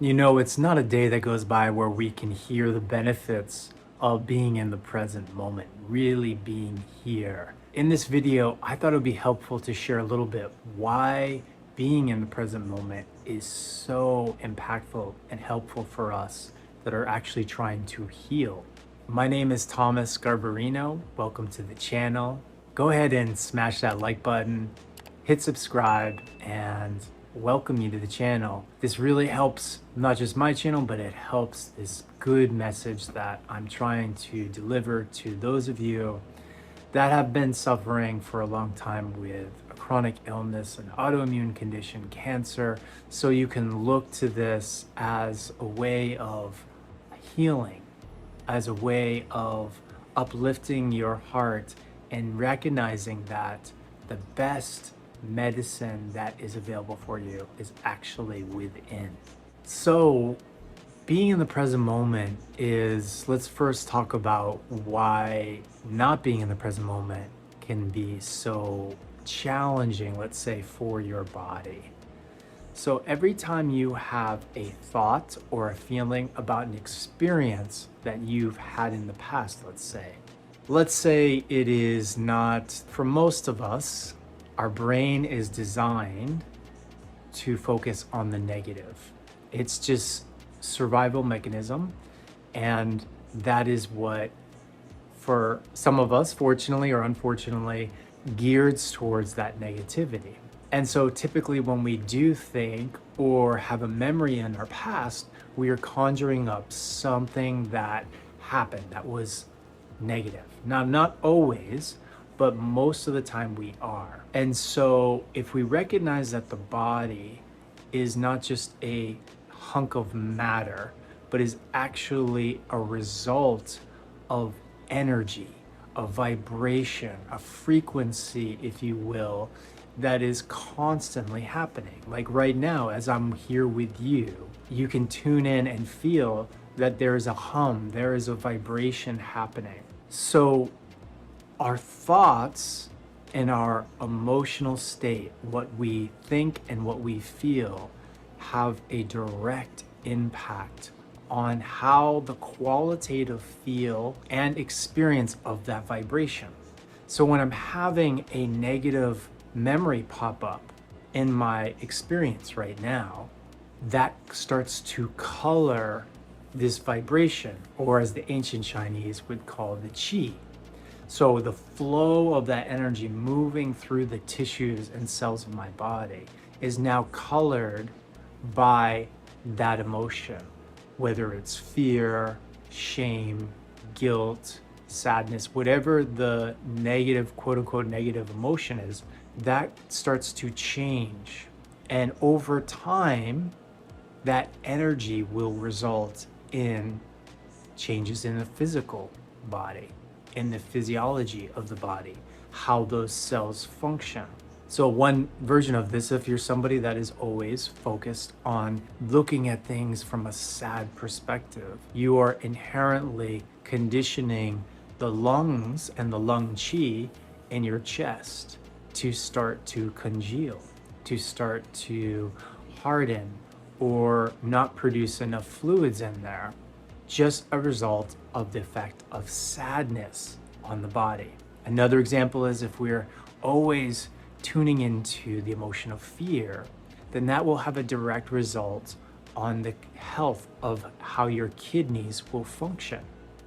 You know, it's not a day that goes by where we can hear the benefits of being in the present moment, really being here. In this video, I thought it would be helpful to share a little bit why being in the present moment is so impactful and helpful for us that are actually trying to heal. My name is Thomas Garbarino. Welcome to the channel. Go ahead and smash that like button, hit subscribe, and welcome you to the channel. This really helps not just my channel, but it helps this good message that I'm trying to deliver to those of you that have been suffering for a long time with a chronic illness, an autoimmune condition, cancer, so you can look to this as a way of healing, as a way of uplifting your heart and recognizing that the best medicine that is available for you is actually within. So, being in the present moment is, let's first talk about why not being in the present moment can be so challenging, let's say, for your body. So every time you have a thought or a feeling about an experience that you've had in the past, let's say it is not, for most of us, our brain is designed to focus on the negative. It's just survival mechanism, and that is what, for some of us, fortunately or unfortunately, geared towards that negativity. And so typically when we do think or have a memory in our past, we are conjuring up something that happened that was negative. Now, not always, but most of the time we are. And so if we recognize that the body is not just a hunk of matter, but is actually a result of energy, a vibration, a frequency, if you will, that is constantly happening. Like right now, as I'm here with you, you can tune in and feel that there is a hum, there is a vibration happening. So our thoughts and our emotional state, what we think and what we feel, have a direct impact on how the qualitative feel and experience of that vibration. So when I'm having a negative memory pop up in my experience right now, that starts to color this vibration, or as the ancient Chinese would call the qi. So the flow of that energy moving through the tissues and cells of my body is now colored by that emotion, whether it's fear, shame, guilt, sadness, whatever the negative, quote unquote, negative emotion is, that starts to change. And over time, that energy will result in changes in the physical body, in the physiology of the body, how those cells function. So one version of this, if you're somebody that is always focused on looking at things from a sad perspective, you are inherently conditioning the lungs and the lung qi in your chest to start to congeal, to start to harden, or not produce enough fluids in there, just a result of the effect of sadness on the body. Another example is if we're always tuning into the emotion of fear, then that will have a direct result on the health of how your kidneys will function.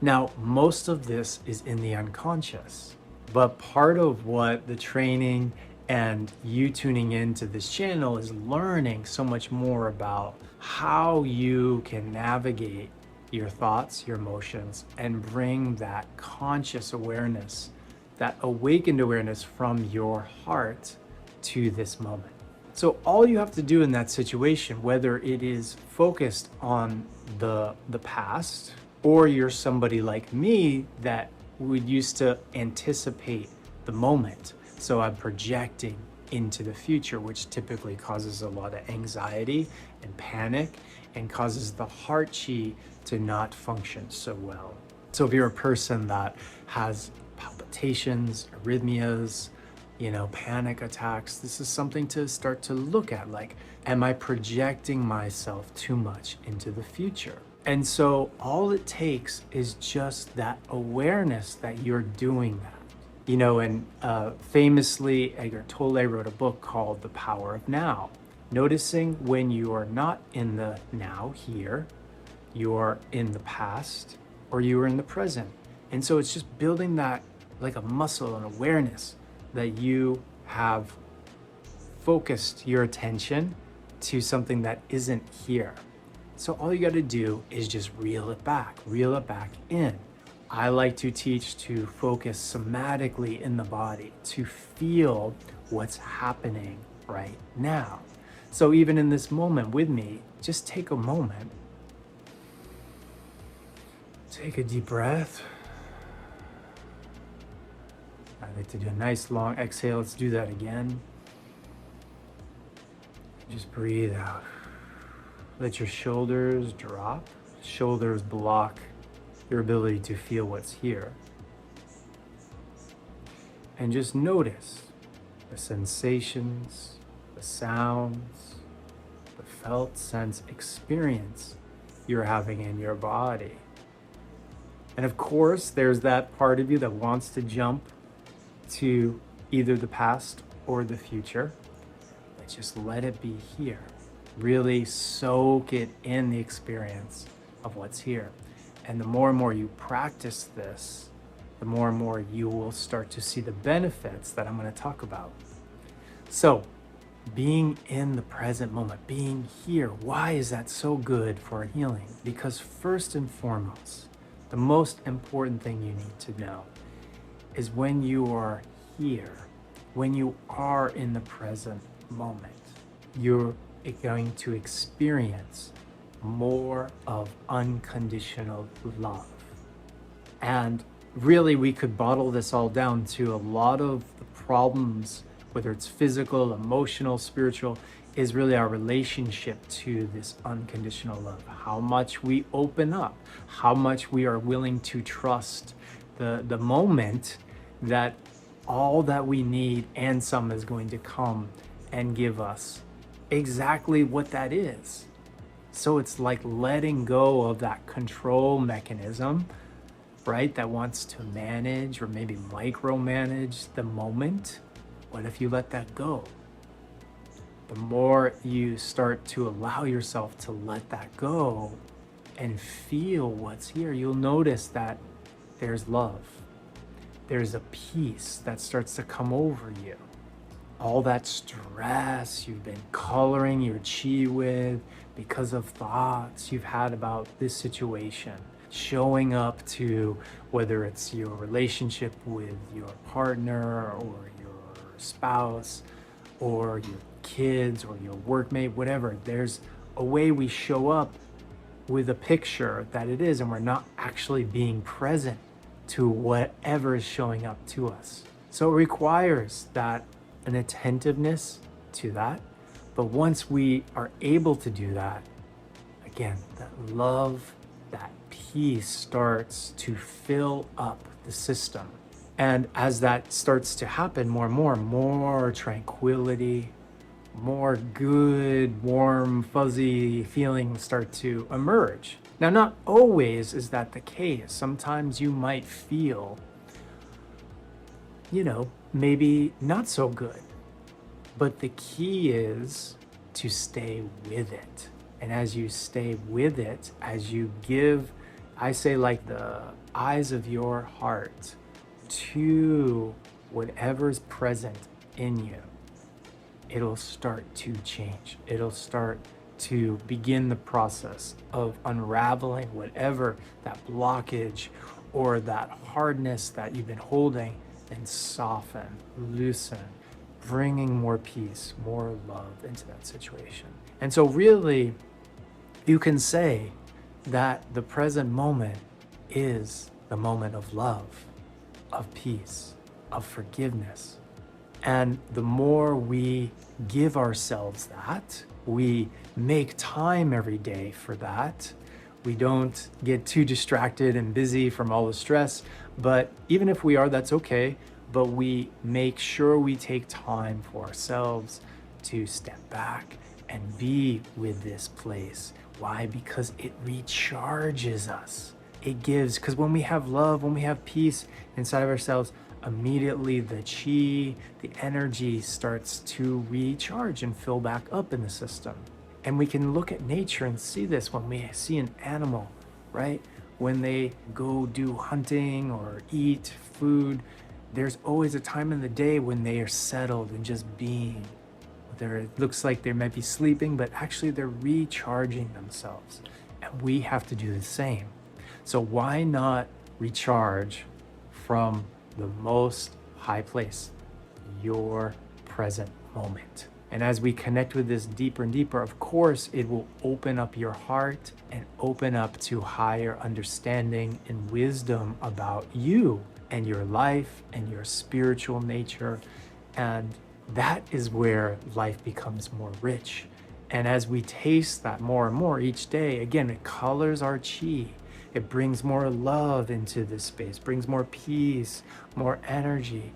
Now, most of this is in the unconscious, but part of what the training and you tuning into this channel is learning so much more about how you can navigate your thoughts, your emotions, and bring that conscious awareness, that awakened awareness from your heart to this moment. So all you have to do in that situation, whether it is focused on the past, or you're somebody like me that would used to anticipate the moment, so I'm projecting into the future, which typically causes a lot of anxiety and panic and causes the heart chi to not function so well. So if you're a person that has palpitations, arrhythmias, panic attacks. This is something to start to look at. Like, am I projecting myself too much into the future? And so all it takes is just that awareness that you're doing that. And famously, Eckhart Tolle wrote a book called The Power of Now. Noticing when you are not in the now here, you're in the past, or you're in the present. And so it's just building that like a muscle and awareness that you have focused your attention to something that isn't here. So all you got to do is just reel it back in. I like to teach to focus somatically in the body, to feel what's happening right now. So even in this moment with me, just take a moment. Take a deep breath. I like to do a nice long exhale. Let's do that again. Just breathe out. Let your shoulders drop. Shoulders block your ability to feel what's here. And just notice the sensations, the sounds, the felt sense experience you're having in your body. And of course, there's that part of you that wants to jump to either the past or the future. But just let it be here. Really soak it in the experience of what's here. And the more and more you practice this, the more and more you will start to see the benefits that I'm going to talk about. So, being in the present moment, being here, why is that so good for healing? Because first and foremost, the most important thing you need to know is when you are here, when you are in the present moment, you're going to experience more of unconditional love. And really, we could bottle this all down to a lot of the problems, whether it's physical, emotional, spiritual, is really our relationship to this unconditional love. How much we open up, how much we are willing to trust the moment that all that we need and some is going to come and give us exactly what that is. So it's like letting go of that control mechanism, right? That wants to manage or maybe micromanage the moment. What if you let that go? The more you start to allow yourself to let that go and feel what's here, you'll notice that there's love. There's a peace that starts to come over you. All that stress you've been coloring your chi with because of thoughts you've had about this situation, showing up to whether it's your relationship with your partner or your spouse or your kids or your workmate, whatever. There's a way we show up with a picture that it is, and we're not actually being present to whatever is showing up to us. So it requires that an attentiveness to that. But once we are able to do that, again, that love, that peace starts to fill up the system. And as that starts to happen, more tranquility, more good, warm, fuzzy feelings start to emerge. Now, not always is that the case. Sometimes you might feel, maybe not so good. But the key is to stay with it. And as you stay with it, as you give, I say, like the eyes of your heart to whatever's present in you, it'll start to change. It'll start to begin the process of unraveling whatever that blockage or that hardness that you've been holding, and soften, loosen, bringing more peace, more love into that situation. And so really, you can say that the present moment is the moment of love, of peace, of forgiveness. And the more we give ourselves that, we make time every day for that. We don't get too distracted and busy from all the stress. But even if we are, that's okay. but we make sure we take time for ourselves to step back and be with this place. Why? Because it recharges us. It gives, because when we have love, when we have peace inside of ourselves, immediately the chi, the energy starts to recharge and fill back up in the system. And we can look at nature and see this when we see an animal, right? When they go do hunting or eat food, there's always a time in the day when they are settled and just being. It looks like they might be sleeping, but actually they're recharging themselves. And we have to do the same. So why not recharge from the most high place, your present moment? And as we connect with this deeper and deeper, of course, it will open up your heart and open up to higher understanding and wisdom about you and your life and your spiritual nature. And that is where life becomes more rich. And as we taste that more and more each day, again, it colors our chi. It brings more love into this space, brings more peace, more energy.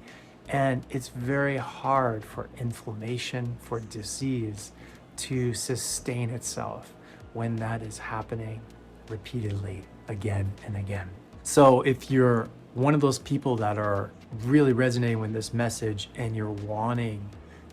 And it's very hard for inflammation, for disease to sustain itself when that is happening repeatedly again and again. So if you're one of those people that are really resonating with this message and you're wanting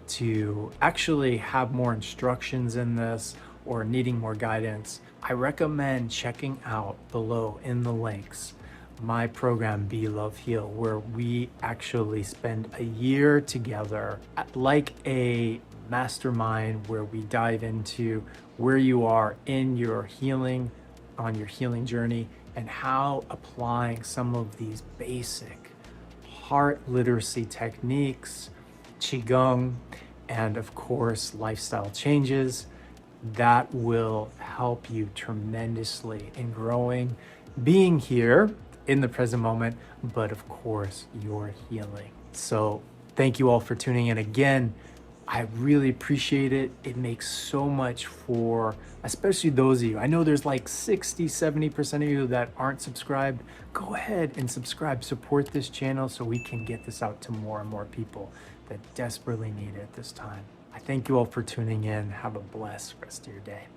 to actually have more instructions in this or needing more guidance, I recommend checking out below in the links my program Be Love Heal, where we actually spend a year together like a mastermind, where we dive into where you are in your healing, on your healing journey, and how applying some of these basic heart literacy techniques, qigong, and of course lifestyle changes that will help you tremendously in growing, being here in the present moment, but of course your healing. So thank you all for tuning in again. I really appreciate it. It makes so much for, especially those of you. I know there's like 60-70% of you that aren't subscribed. Go ahead and subscribe, support this channel so we can get this out to more and more people that desperately need it at this time. I thank you all for tuning in. Have a blessed rest of your day.